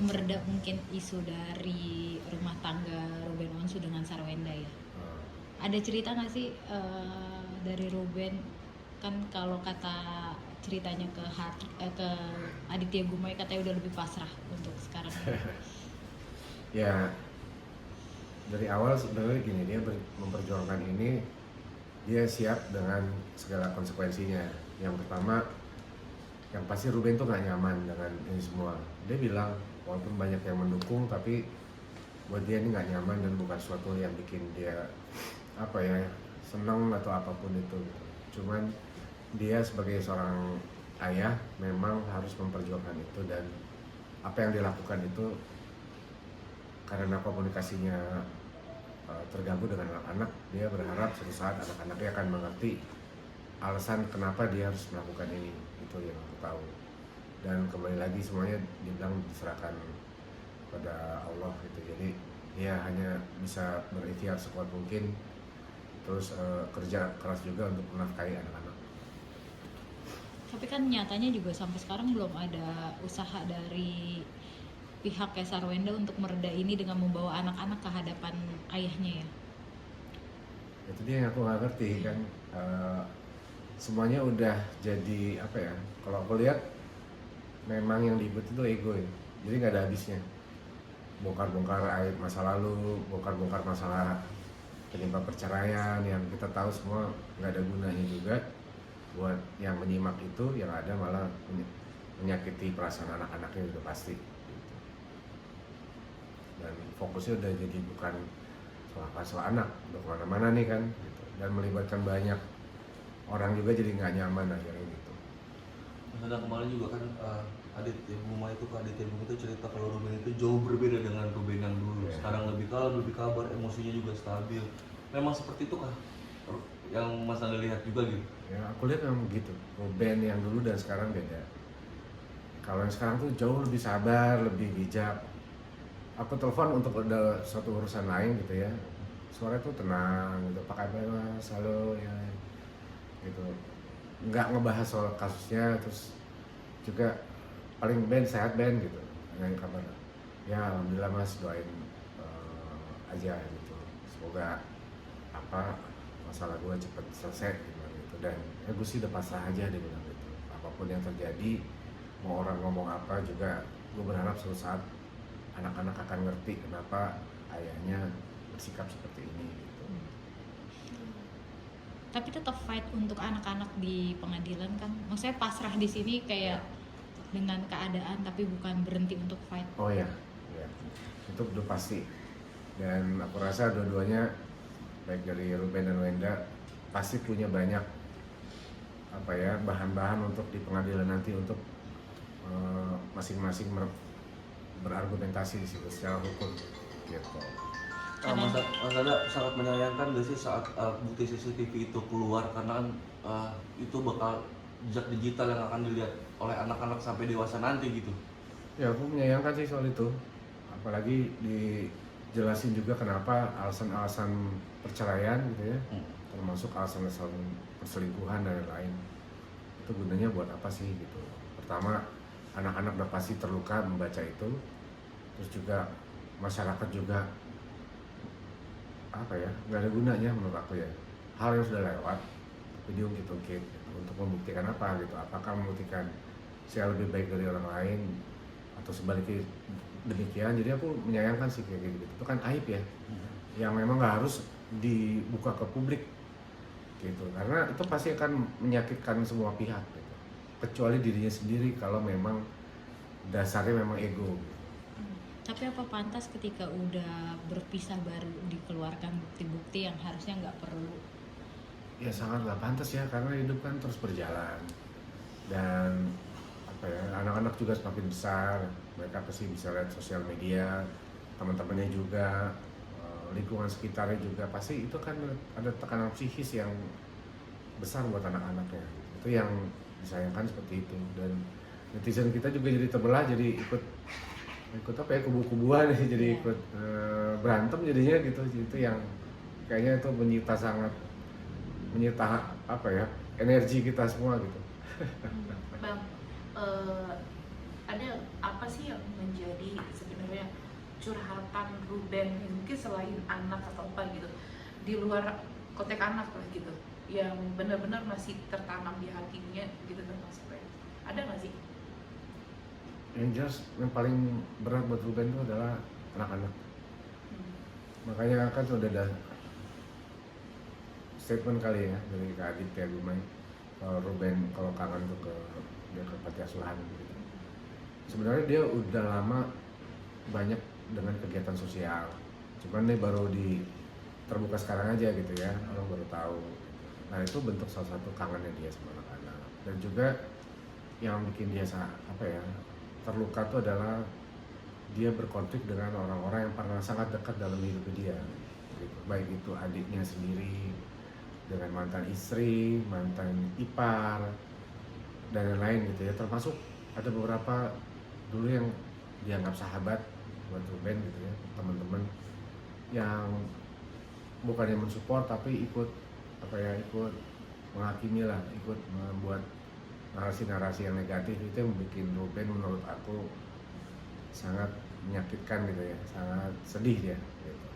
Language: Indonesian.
udah mereda mungkin isu dari rumah tangga Ruben Onsu dengan Sarwenda ya. Ada cerita nggak sih dari Ruben, kan kalau kata ceritanya ke Aditya Gumai katanya udah lebih pasrah untuk sekarang. Ya dari awal sebenarnya gini, dia memperjuangkan ini, dia siap dengan segala konsekuensinya. Yang pertama, yang pasti Ruben tuh nggak nyaman dengan ini semua. Dia bilang walaupun banyak yang mendukung, tapi buat dia ini nggak nyaman dan bukan suatu yang bikin dia apa ya senang atau apapun itu. Cuman dia sebagai seorang ayah memang harus memperjuangkan itu, dan apa yang dilakukan itu karena komunikasinya terganggu dengan anak-anak, dia berharap suatu saat anak-anaknya akan mengerti alasan kenapa dia harus melakukan ini. Itu yang aku tahu. Dan kembali lagi semuanya dibilang diserahkan pada Allah gitu. Jadi dia hanya bisa berikhtiar sekuat mungkin, terus kerja keras juga untuk menafkahi anak-anak. Tapi kan nyatanya juga sampai sekarang belum ada usaha dari pihak Sarwenda untuk mereda ini dengan membawa anak-anak ke hadapan ayahnya ya. Itu dia yang aku nggak ngerti kan. Semuanya udah jadi apa ya, kalau aku lihat memang yang dibuat itu ego ya, jadi nggak ada habisnya. Bongkar-bongkar aib masa lalu, bongkar-bongkar masalah penyebab perceraian yang kita tahu semua nggak ada gunanya juga buat yang menyimak itu. Yang ada malah menyakiti perasaan anak-anaknya udah pasti gitu. Dan fokusnya udah jadi bukan soal anak, udah kemana-mana nih kan gitu. Dan melibatkan banyak orang juga, jadi nggak nyaman akhirnya gitu. Karena kemarin juga kan Aditya Gumai itu cerita kalau Ruben itu jauh berbeda dengan Ruben yang dulu. Sekarang lebih kalem, lebih kabar, emosinya juga stabil. Memang seperti itu kah yang Mas Anda lihat juga gitu? Ya aku lihat memang begitu. Ruben yang dulu dan sekarang beda. Kalau yang sekarang tuh jauh lebih sabar, lebih bijak. Aku telepon untuk ada suatu urusan lain gitu ya, suara tuh tenang gitu, pakai mas, halo ya gitu, nggak ngebahas soal kasusnya. Terus juga paling Ben sehat Ben gitu, yang kabar ya alhamdulillah mas, doain aja gitu, semoga apa masalah gue cepet selesai gitu. Dan ya gue sih udah pasrah aja, dia bilang gitu, apapun yang terjadi mau orang ngomong apa juga, gue berharap suatu saat anak-anak akan ngerti kenapa ayahnya bersikap seperti ini gitu. Tapi tetap fight untuk anak-anak di pengadilan kan. Maksudnya pasrah di sini kayak dengan keadaan tapi bukan berhenti untuk fight. Oh ya, ya. Itu udah pasti. Dan aku rasa dua-duanya baik dari Ruben dan Wenda pasti punya banyak apa ya bahan-bahan untuk di pengadilan nanti untuk masing-masing berargumentasi di situ secara hukum gitu. Mas Anda sangat menyayangkan gak sih saat bukti CCTV itu keluar, karena kan itu bakal jejak digital yang akan dilihat oleh anak-anak sampai dewasa nanti gitu. Ya aku menyayangkan sih soal itu, apalagi dijelasin juga kenapa alasan-alasan perceraian gitu ya, termasuk alasan-alasan perselingkuhan dan lain-lain. Itu gunanya buat apa sih gitu. Pertama, anak-anak udah pasti terluka membaca itu, terus juga masyarakat juga apa ya, nggak ada gunanya menurut aku ya, hal yang sudah lewat tapi diungkit-ungkit gitu. Untuk membuktikan apa gitu, apakah membuktikan saya lebih baik dari orang lain atau sebaliknya demikian. Jadi aku menyayangkan sih kayak gitu, itu kan aib ya, yang memang nggak harus dibuka ke publik gitu, karena itu pasti akan menyakitkan semua pihak gitu, kecuali dirinya sendiri kalau memang dasarnya memang ego gitu. Tapi apa pantas ketika udah berpisah baru dikeluarkan bukti-bukti yang harusnya nggak perlu? Ya sangat nggak pantas ya, karena hidup kan terus berjalan. Dan apa ya, anak-anak juga semakin besar, mereka pasti bisa lihat sosial media, teman-temannya juga, lingkungan sekitarnya juga, pasti itu kan ada tekanan psikis yang besar buat anak-anaknya. Itu yang disayangkan seperti itu. Dan netizen kita juga jadi terbelah, jadi ikut apa ya, kubu-kubuan ya, jadi ikut berantem jadinya gitu. Itu yang kayaknya itu menyita apa ya, energi kita semua gitu. Bang, ada apa sih yang menjadi sebenarnya curhatan Ruben mungkin selain anak atau apa gitu di luar konteks anak lah gitu yang benar-benar masih tertanam di hatinya gitu tentang Mas Ruben, ada nggak sih? Yang jelas yang paling berat buat Ruben itu adalah anak-anak. Makanya kan sudah ada statement kali ya dari Kak Adit ya Gumai, kalau Ruben kalau kangen tuh dia ke panti asuhan gitu. Sebenarnya dia udah lama banyak dengan kegiatan sosial, cuman nih baru terbuka sekarang aja gitu ya, orang baru tahu. Nah itu bentuk salah satu kangennya dia sama anak-anak. Dan juga yang bikin dia terluka tuh adalah dia berkonflik dengan orang-orang yang pernah sangat dekat dalam hidup dia gitu. Baik itu adiknya sendiri, dengan mantan istri, mantan ipar, dan lain-lain gitu ya. Termasuk ada beberapa dulu yang dianggap sahabat buat Ruben gitu ya, teman-teman yang bukannya mensupport tapi ikut menghakimi lah, ikut membuat narasi-narasi yang negatif. Itu yang bikin Ruben menurut aku sangat menyakitkan gitu ya, sangat sedih ya gitu.